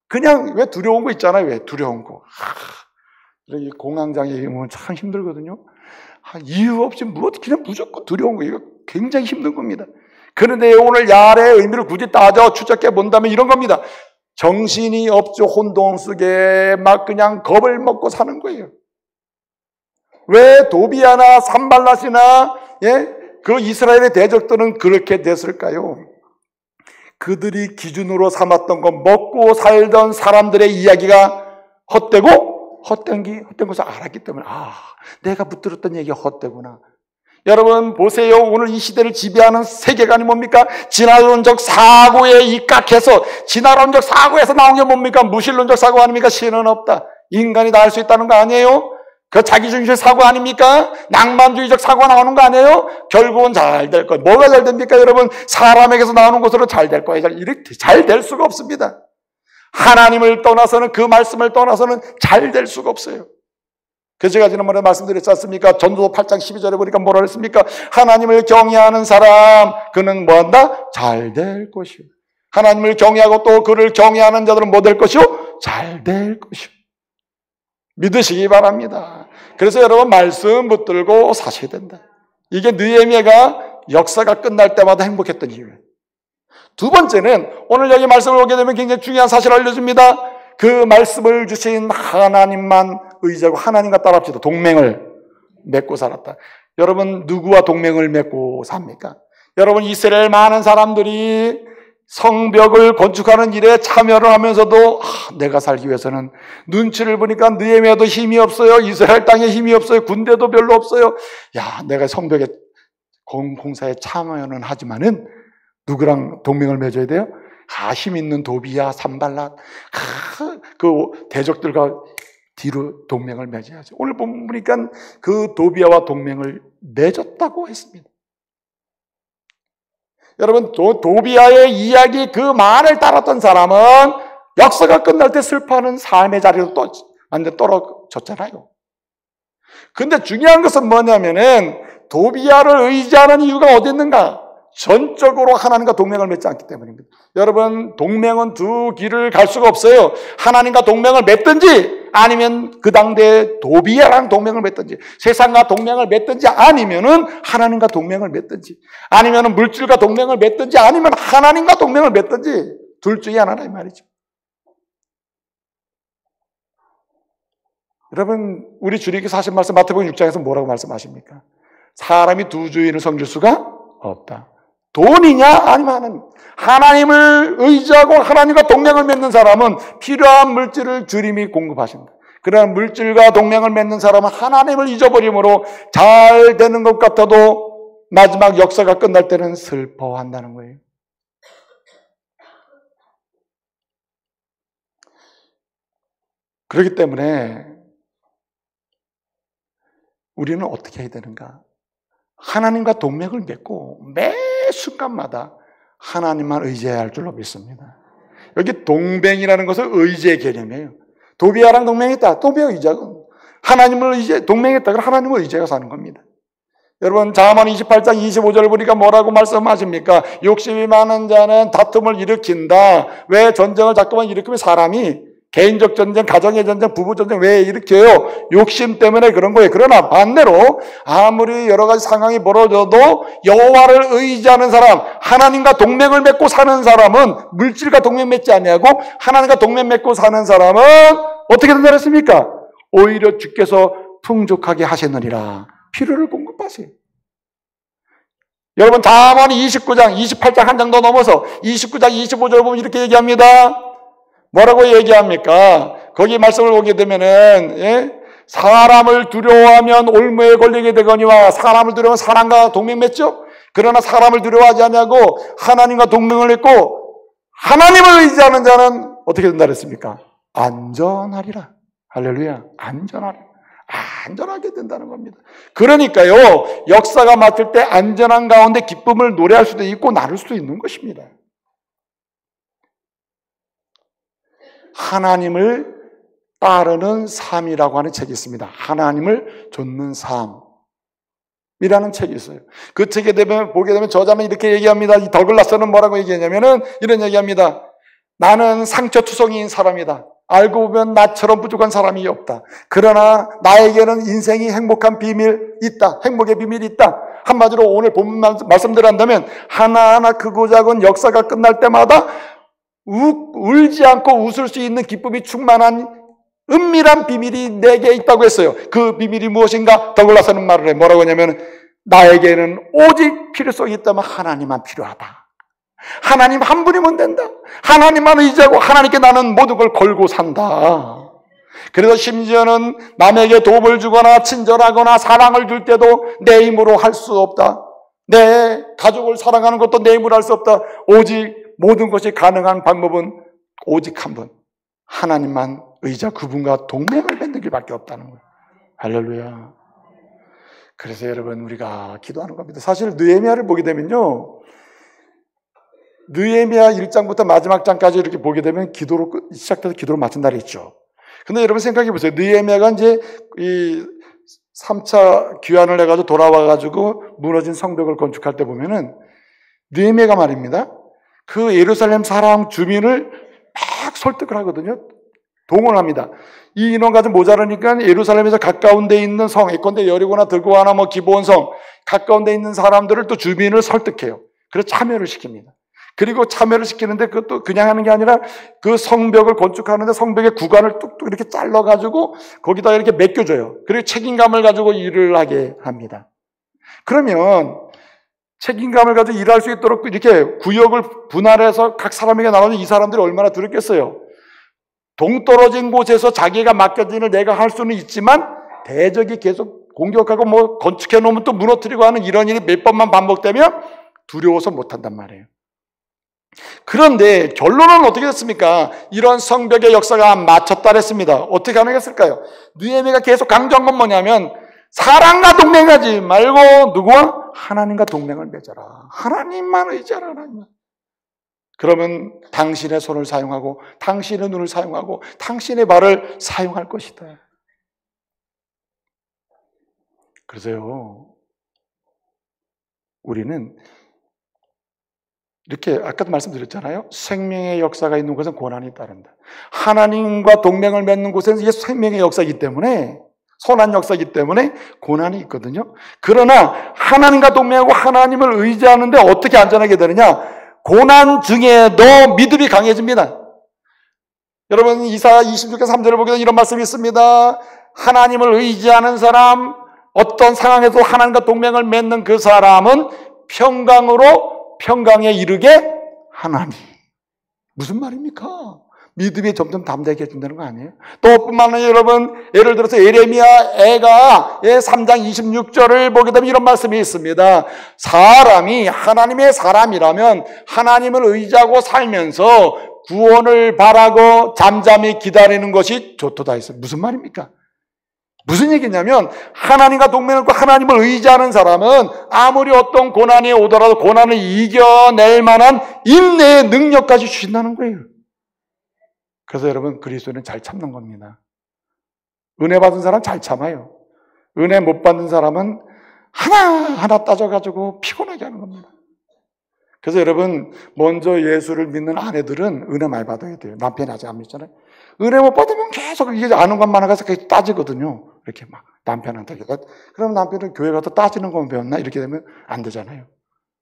그냥 왜 두려운 거 있잖아요. 왜 두려운 거. 이 공황장애 오면 참 힘들거든요. 이유 없이 그냥 무조건 두려운 거. 이거 굉장히 힘든 겁니다. 그런데 오늘 야레의 의미를 굳이 따져 추적해 본다면 이런 겁니다. 정신이 없죠. 혼돈 속에 막 그냥 겁을 먹고 사는 거예요. 왜 도비아나 산발랏이나 그 이스라엘의 대적들은 그렇게 됐을까요? 그들이 기준으로 삼았던 것, 먹고 살던 사람들의 이야기가 헛된 것을 알았기 때문에, 내가 붙들었던 얘기가 헛되구나. 여러분 보세요. 오늘 이 시대를 지배하는 세계관이 뭡니까? 진화론적 사고에 입각해서, 진화론적 사고에서 나온 게 뭡니까? 무신론적 사고 아닙니까? 신은 없다. 인간이 다 할 수 있다는 거 아니에요? 그 자기중심적 사고 아닙니까? 낭만주의적 사고가 나오는 거 아니에요? 결국은 잘 될 거예요. 뭐가 잘 됩니까? 여러분, 사람에게서 나오는 것으로 잘 될 거예요. 이렇게 잘 될 수가 없습니다. 하나님을 떠나서는, 그 말씀을 떠나서는 잘 될 수가 없어요. 그래서 제가 지난번에 말씀드렸지 않습니까? 전도서 8장 12절에 보니까 뭐라 그랬습니까? 하나님을 경외하는 사람, 그는 뭐한다? 잘 될 것이요. 하나님을 경외하고 또 그를 경외하는 자들은 뭐 될 것이요? 잘 될 것이요. 믿으시기 바랍니다. 그래서 여러분, 말씀 붙들고 사셔야 된다. 이게 느헤미야가 역사가 끝날 때마다 행복했던 이유예요. 두 번째는, 오늘 여기 말씀을 보게 되면 굉장히 중요한 사실을 알려줍니다. 그 말씀을 주신 하나님만 의지하고 하나님과 따라합시다. 동맹을 맺고 살았다. 여러분, 누구와 동맹을 맺고 삽니까? 여러분, 이스라엘 많은 사람들이 성벽을 건축하는 일에 참여를 하면서도 내가 살기 위해서는, 눈치를 보니까 느헤미야도 힘이 없어요. 이스라엘 땅에 힘이 없어요. 군대도 별로 없어요. 내가 성벽에 공사에 참여는 하지만은 누구랑 동맹을 맺어야 돼요? 힘 있는 도비야, 산발랏, 그 대적들과 뒤로 동맹을 맺어야죠. 오늘 보니까 그 도비야와 동맹을 맺었다고 했습니다. 여러분, 도비야의 이야기, 그 말을 따랐던 사람은 역사가 끝날 때 슬퍼하는 삶의 자리로 또 완전 떨어졌잖아요. 근데 중요한 것은 뭐냐면은, 도비야를 의지하는 이유가 어디 있는가? 전적으로 하나님과 동맹을 맺지 않기 때문입니다. 여러분, 동맹은 두 길을 갈 수가 없어요. 하나님과 동맹을 맺든지 아니면 그 당대에 도비아랑 동맹을 맺든지, 세상과 동맹을 맺든지, 아니면은 하나님과 동맹을 맺든지, 아니면은 물질과 동맹을 맺든지, 아니면 하나님과 동맹을 맺든지, 둘 중에 하나라 이 말이죠. 여러분, 우리 주님께서 하신 말씀 마태복음 6장에서 뭐라고 말씀하십니까? 사람이 두 주인을 섬길 수가 없다. 돈이냐 아니면 하나님을 의지하고 하나님과 동맹을 맺는 사람은 필요한 물질을 주님이 공급하신다. 그러나 물질과 동맹을 맺는 사람은 하나님을 잊어버림으로 잘 되는 것 같아도 마지막 역사가 끝날 때는 슬퍼한다는 거예요. 그렇기 때문에 우리는 어떻게 해야 되는가? 하나님과 동맹을 맺고 매 순간마다 하나님만 의지해야 할 줄로 믿습니다. 여기 동맹이라는 것은 의지의 개념이에요. 도비아랑 동맹했다. 도비아 의지하고 하나님을 동맹했다. 그럼 하나님을 의지하고 사는 겁니다. 여러분, 잠언 28장 25절 보니까 뭐라고 말씀하십니까? 욕심이 많은 자는 다툼을 일으킨다. 왜 전쟁을 자꾸만 일으키면 사람이 개인적 전쟁, 가정의 전쟁, 부부 전쟁 왜 일으켜요? 욕심 때문에 그런 거예요. 그러나 반대로 아무리 여러 가지 상황이 벌어져도 여호와를 의지하는 사람, 하나님과 동맹을 맺고 사는 사람은 물질과 동맹 맺지 아니하고 하나님과 동맹 맺고 사는 사람은 어떻게 된다 그랬습니까? 오히려 주께서 풍족하게 하시느니라. 필요를 공급하세요. 여러분, 잠언 29장, 28장 한 장 더 넘어서 29장 25절 보면 이렇게 얘기합니다. 뭐라고 얘기합니까? 거기 말씀을 보게 되면은, 사람을 두려워하면 올무에 걸리게 되거니와 사람을 두려워하면 사람과 동맹 맺죠? 그러나 사람을 두려워하지 않냐고 하나님과 동맹을 맺고 하나님을 의지하는 자는 어떻게 된다 그랬습니까? 안전하리라. 할렐루야. 안전하게 된다는 겁니다. 그러니까요, 역사가 맡을 때 안전한 가운데 기쁨을 노래할 수도 있고 나눌 수도 있는 것입니다. 하나님을 따르는 삶이라고 하는 책이 있습니다. 하나님을 좇는 삶이라는 책이 있어요. 그 책에 보게 되면 저자는 이렇게 얘기합니다. 이 더글라스는 뭐라고 얘기하냐면은 이런 얘기합니다. 나는 상처투성이인 사람이다. 알고 보면 나처럼 부족한 사람이 없다. 그러나 나에게는 인생이 행복한 비밀이 있다. 행복의 비밀이 있다. 한마디로 오늘 본문 말씀대로 한다면 하나하나 크고 작은 역사가 끝날 때마다 울지 않고 웃을 수 있는 기쁨이 충만한 은밀한 비밀이 내게 있다고 했어요. 그 비밀이 무엇인가? 더글라스는 말을 해. 뭐라고 하냐면 나에게는 오직 필요성이 있다면 하나님만 필요하다. 하나님 한 분이면 된다. 하나님만 의지하고 하나님께 나는 모든 걸 걸고 산다. 그래서 심지어는 남에게 도움을 주거나 친절하거나 사랑을 줄 때도 내 힘으로 할 수 없다. 내 가족을 사랑하는 것도 내 힘으로 할 수 없다. 오직 모든 것이 가능한 방법은 오직 한 분, 하나님만 의지하고 그분과 동맹을 맺는 길밖에 없다는 거예요. 할렐루야. 그래서 여러분, 우리가 기도하는 겁니다. 사실 느헤미야를 보게 되면요, 느헤미야 1장부터 마지막 장까지 이렇게 보게 되면 기도로 시작돼서 기도로 마친 날이 있죠. 근데 여러분 생각해 보세요. 느헤미야가 이제 이 3차 귀환을 해가지고 돌아와가지고 무너진 성벽을 건축할 때 보면은 느헤미야가 말입니다. 그 예루살렘 사람 주민을 막 설득을 하거든요. 동원합니다. 이 인원 가지고 모자라니까 예루살렘에서 가까운 데 있는 성, 예컨대 여리고나 들고아나 뭐 기브온성 가까운 데 있는 사람들을 또 주민을 설득해요. 그래서 참여를 시킵니다. 그리고 참여를 시키는데 그것도 그냥 하는 게 아니라 그 성벽을 건축하는데 성벽의 구간을 뚝뚝 이렇게 잘라가지고 거기다 이렇게 맡겨줘요. 그리고 책임감을 가지고 일을 하게 합니다. 그러면 책임감을 가지고 일할 수 있도록 이렇게 구역을 분할해서 각 사람에게 나누는 이 사람들이 얼마나 두렵겠어요. 동떨어진 곳에서 자기가 맡겨진 일을 내가 할 수는 있지만 대적이 계속 공격하고 뭐 건축해 놓으면 또 무너뜨리고 하는 이런 일이 몇 번만 반복되면 두려워서 못한단 말이에요. 그런데 결론은 어떻게 됐습니까? 이런 성벽의 역사가 마쳤다 그랬습니다. 어떻게 가능했을까요? 느헤미야가 계속 강조한 건 뭐냐면 사람과 동맹하지 말고 누구와? 하나님과 동맹을 맺어라. 하나님만 의지하라. 하나님만. 그러면 당신의 손을 사용하고 당신의 눈을 사용하고 당신의 발을 사용할 것이다. 그래서요, 우리는 이렇게 아까도 말씀드렸잖아요. 생명의 역사가 있는 곳은 고난이 따른다. 하나님과 동맹을 맺는 곳에는 이게 생명의 역사이기 때문에, 선한 역사이기 때문에 고난이 있거든요. 그러나 하나님과 동맹하고 하나님을 의지하는데 어떻게 안전하게 되느냐? 고난 중에도 믿음이 강해집니다. 여러분, 이사야 26장 3절을 보게 되면 이런 말씀이 있습니다. 하나님을 의지하는 사람, 어떤 상황에서 하나님과 동맹을 맺는 그 사람은 평강으로 평강에 이르게 하나니. 무슨 말입니까? 믿음이 점점 담대하게 해준다는 거 아니에요? 또 뿐만 아니라 여러분, 예를 들어서 예레미야 애가 3장 26절을 보게 되면 이런 말씀이 있습니다. 사람이 하나님의 사람이라면 하나님을 의지하고 살면서 구원을 바라고 잠잠히 기다리는 것이 좋도다 했어요. 무슨 말입니까? 무슨 얘기냐면 하나님과 동맹을 맺고 하나님을 의지하는 사람은 아무리 어떤 고난이 오더라도 고난을 이겨낼 만한 인내의 능력까지 주신다는 거예요. 그래서 여러분, 그리스도는 잘 참는 겁니다. 은혜 받은 사람 잘 참아요. 은혜 못 받는 사람은 하나하나 따져가지고 피곤하게 하는 겁니다. 그래서 여러분, 먼저 예수를 믿는 아내들은 은혜 많이 받아야 돼요. 남편이 아직 안 믿잖아요. 은혜 못 받으면 계속 이게 아는 것만 가서 계속 따지거든요. 이렇게 막 남편한테. 그럼 남편은 교회 가서 따지는 것만 배웠나? 이렇게 되면 안 되잖아요.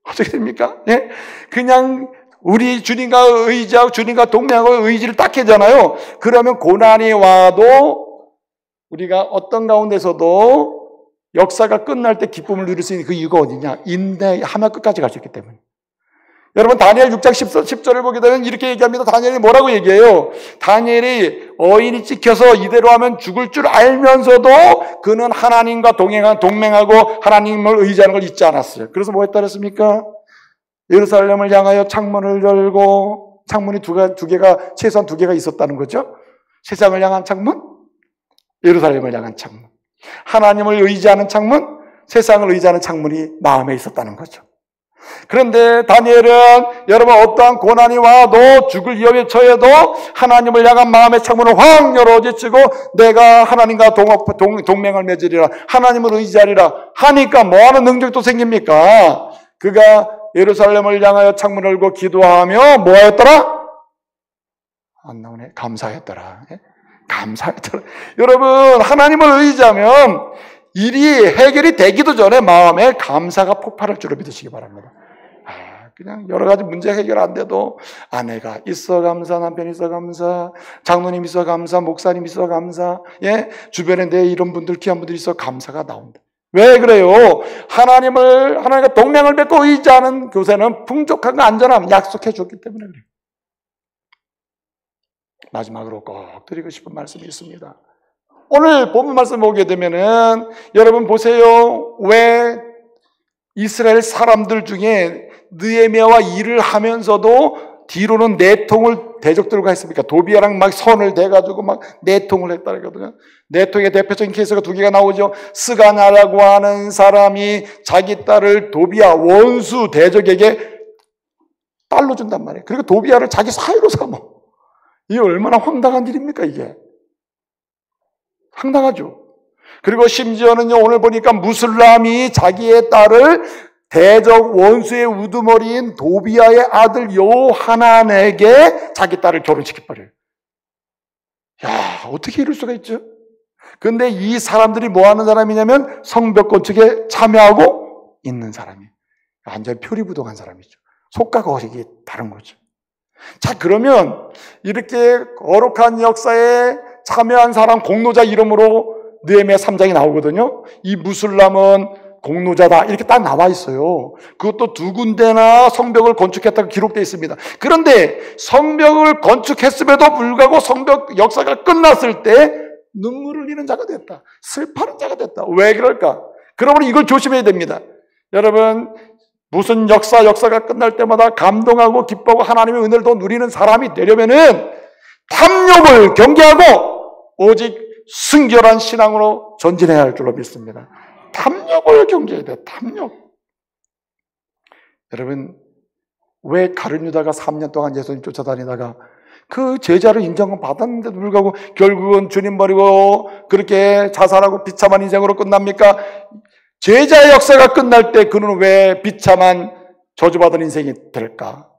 어떻게 됩니까? 예? 그냥 우리 주님과 의지하고 주님과 동맹하고 의지를 딱 하잖아요. 그러면 고난이 와도 우리가 어떤 가운데서도 역사가 끝날 때 기쁨을 누릴 수 있는 그 이유가 어디냐? 인내하면 끝까지 갈 수 있기 때문에. 여러분, 다니엘 6장 10절을 보게 되면 이렇게 얘기합니다. 다니엘이 뭐라고 얘기해요? 다니엘이 어인이 찍혀서 이대로 하면 죽을 줄 알면서도 그는 하나님과 동맹하고 하나님을 의지하는 걸 잊지 않았어요. 그래서 뭐 했다 그랬습니까? 예루살렘을 향하여 창문을 열고, 창문이 최소한 두 개가 있었다는 거죠. 세상을 향한 창문, 예루살렘을 향한 창문. 하나님을 의지하는 창문, 세상을 의지하는 창문이 마음에 있었다는 거죠. 그런데 다니엘은 여러분, 어떠한 고난이 와도 죽을 위험에 처해도 하나님을 향한 마음의 창문을 확 열어제치고 내가 하나님과 동맹을 맺으리라, 하나님을 의지하리라 하니까 뭐하는 능력도 생깁니까? 그가 예루살렘을 향하여 창문을 열고 기도하며 뭐 하였더라? 안 나오네. 감사했더라. 감사했더라. 여러분, 하나님을 의지하면 일이 해결이 되기도 전에 마음에 감사가 폭발할 줄을 믿으시기 바랍니다. 그냥 여러 가지 문제 해결 안 돼도 아내가 있어 감사, 남편이 있어 감사, 장로님 있어 감사, 목사님 있어 감사, 주변에 내 이런 분들, 귀한 분들이 있어 감사가 나온다. 왜 그래요? 하나님과 동맹을 맺고 의지하는 곳에는 풍족한 안전함 약속해 줬기 때문에 그래요. 마지막으로 꼭 드리고 싶은 말씀이 있습니다. 오늘 본문 말씀 보게 되면은 여러분 보세요. 왜 이스라엘 사람들 중에 느헤미야와 일을 하면서도 뒤로는 내통을 대적들과 했습니까? 도비아랑 막 선을 대가지고 막 내통을 했다거든요. 내통의 대표적인 케이스가 두 개가 나오죠. 스가냐라고 하는 사람이 자기 딸을 도비아 원수 대적에게 딸로 준단 말이에요. 그리고 도비아를 자기 사위로 삼아. 이게 얼마나 황당한 일입니까, 이게? 황당하죠. 그리고 심지어는요, 오늘 보니까 무슬람이 자기의 딸을 대적 원수의 우두머리인 도비아의 아들 요하난에게 자기 딸을 결혼시켜버려요. 야, 어떻게 이럴 수가 있죠? 근데 이 사람들이 뭐 하는 사람이냐면 성벽 건축에 참여하고 있는 사람이에요. 완전 표리부동한 사람이죠. 속과 거식이 다른 거죠. 자, 그러면 이렇게 거룩한 역사에 참여한 사람 공로자 이름으로 느헤미야 3장이 나오거든요. 이 무슬람은 공로자다 이렇게 딱 나와 있어요. 그것도 두 군데나 성벽을 건축했다고 기록되어 있습니다. 그런데 성벽을 건축했음에도 불구하고 성벽 역사가 끝났을 때 눈물을 흘리는 자가 됐다. 슬퍼하는 자가 됐다. 왜 그럴까? 그러므로 이걸 조심해야 됩니다. 여러분, 무슨 역사가 끝날 때마다 감동하고 기뻐하고 하나님의 은혜를 더 누리는 사람이 되려면은 탐욕을 경계하고 오직 순결한 신앙으로 전진해야 할 줄로 믿습니다. 탐욕을 경계해야 돼요. 탐욕. 여러분, 왜 가룟 유다가 3년 동안 예수님 쫓아다니다가 그 제자를 인정은 받았는데도 불구하고 결국은 주님 버리고 그렇게 자살하고 비참한 인생으로 끝납니까? 제자의 역사가 끝날 때 그는 왜 비참한 저주받은 인생이 될까?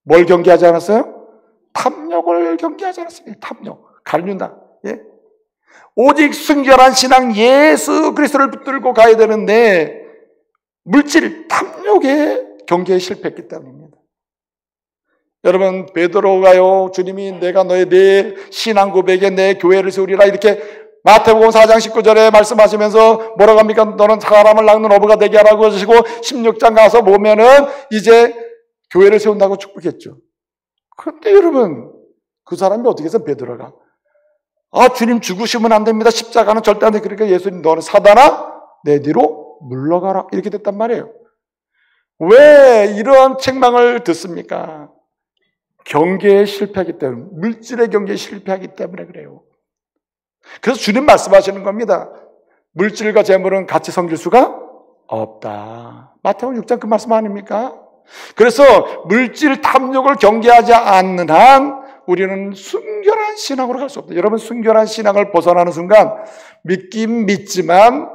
뭘 경계하지 않았어요? 탐욕을 경계하지 않았습니다. 탐욕, 갈륜다. 예? 오직 순결한 신앙 예수 그리스도를 붙들고 가야 되는데 물질, 탐욕의 경계에 실패했기 때문입니다. 여러분, 베드로가요, 주님이 내가 너의 내 신앙 고백에 내 교회를 세우리라 이렇게 마태복음 4장 19절에 말씀하시면서 뭐라고 합니까? 너는 사람을 낚는 어부가 되게 하라고 하시고 16장 가서 보면은 이제 교회를 세운다고 축복했죠. 그런데 여러분, 그 사람이 어떻게 해서 베드로가 주님 죽으시면 안 됩니다. 십자가는 절대 안 돼. 그러니까 예수님 너는 사단아 내 뒤로 물러가라 이렇게 됐단 말이에요. 왜 이러한 책망을 듣습니까? 경계에 실패하기 때문에, 물질의 경계에 실패하기 때문에 그래요. 그래서 주님 말씀하시는 겁니다. 물질과 재물은 같이 섬길 수가 없다. 마태복음 6장 그 말씀 아닙니까? 그래서 물질 탐욕을 경계하지 않는 한 우리는 순결한 신앙으로 갈 수 없다. 여러분, 순결한 신앙을 벗어나는 순간 믿긴 믿지만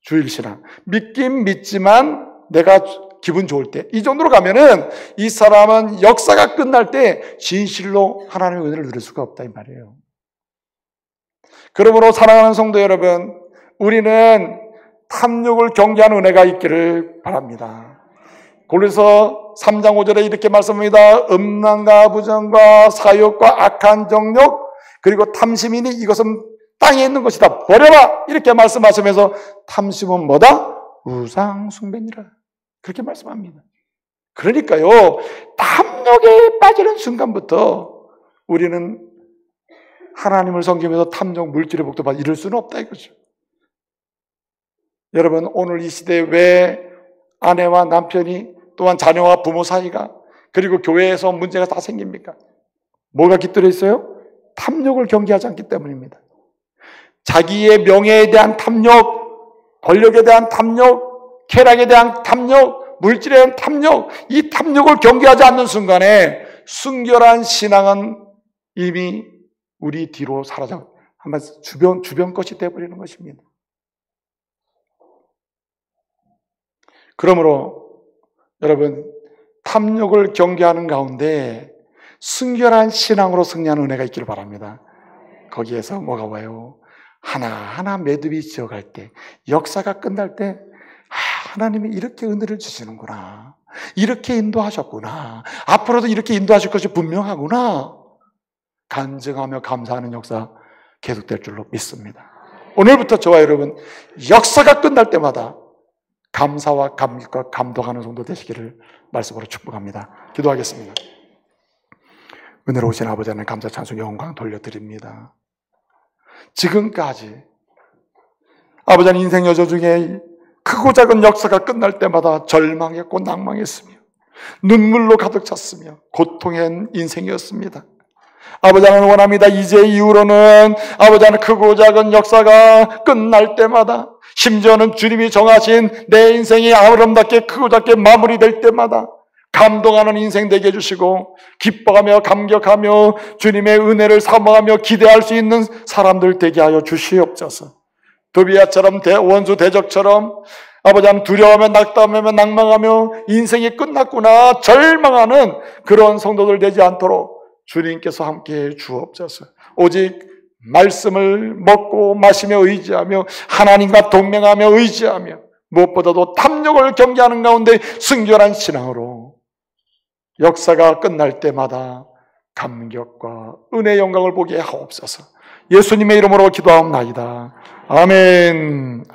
주일 신앙, 믿긴 믿지만 내가 기분 좋을 때, 이 정도로 가면은 이 사람은 역사가 끝날 때 진실로 하나님의 은혜를 누릴 수가 없다 이 말이에요. 그러므로 사랑하는 성도 여러분, 우리는 탐욕을 경계하는 은혜가 있기를 바랍니다. 고린도서 3장 5절에 이렇게 말씀합니다. 음란과 부정과 사욕과 악한 정욕 그리고 탐심이니 이것은 땅에 있는 것이다. 버려라. 이렇게 말씀하시면서 탐심은 뭐다? 우상 숭배니라. 그렇게 말씀합니다. 그러니까요, 탐욕에 빠지는 순간부터 우리는 하나님을 섬기면서 탐욕, 물질의 복도 받아 이럴 수는 없다 이거죠. 여러분, 오늘 이 시대에 왜 아내와 남편이 또한 자녀와 부모 사이가 그리고 교회에서 문제가 다 생깁니까? 뭐가 깃들어 있어요? 탐욕을 경계하지 않기 때문입니다. 자기의 명예에 대한 탐욕, 권력에 대한 탐욕, 쾌락에 대한 탐욕, 물질에 대한 탐욕, 이 탐욕을 경계하지 않는 순간에 순결한 신앙은 이미 우리 뒤로 사라져 한번 주변 것이 되어버리는 것입니다. 그러므로 여러분, 탐욕을 경계하는 가운데 순결한 신앙으로 승리하는 은혜가 있기를 바랍니다. 거기에서 뭐가 와요? 하나하나 매듭이 지어갈 때, 역사가 끝날 때 하나님이 이렇게 은혜를 주시는구나, 이렇게 인도하셨구나, 앞으로도 이렇게 인도하실 것이 분명하구나 간증하며 감사하는 역사 계속될 줄로 믿습니다. 오늘부터 저와 여러분 역사가 끝날 때마다 감사와 감격과 감동하는 성도 되시기를 말씀으로 축복합니다. 기도하겠습니다. 은혜로우신 아버지 하나님 감사 찬송 영광 돌려드립니다. 지금까지 아버지 하나님 인생 여정 중에 크고 작은 역사가 끝날 때마다 절망했고 낭망했으며 눈물로 가득 찼으며 고통의 인생이었습니다. 아버지 하나님 원합니다. 이제 이후로는 아버지 하나님 크고 작은 역사가 끝날 때마다, 심지어는 주님이 정하신 내 인생이 아름답게 크고 작게 마무리될 때마다 감동하는 인생 되게 해주시고 기뻐하며 감격하며 주님의 은혜를 사모하며 기대할 수 있는 사람들 되게 하여 주시옵소서. 도비야처럼 원수 대적처럼 아버지 하나님 두려워하며 낙담하며 낭망하며 인생이 끝났구나 절망하는 그런 성도들 되지 않도록 주님께서 함께해 주옵소서. 오직 말씀을 먹고 마시며 의지하며 하나님과 동맹하며 의지하며 무엇보다도 탐욕을 경계하는 가운데 순결한 신앙으로 역사가 끝날 때마다 감격과 은혜의 영광을 보게 하옵소서. 예수님의 이름으로 기도하옵나이다. 아멘.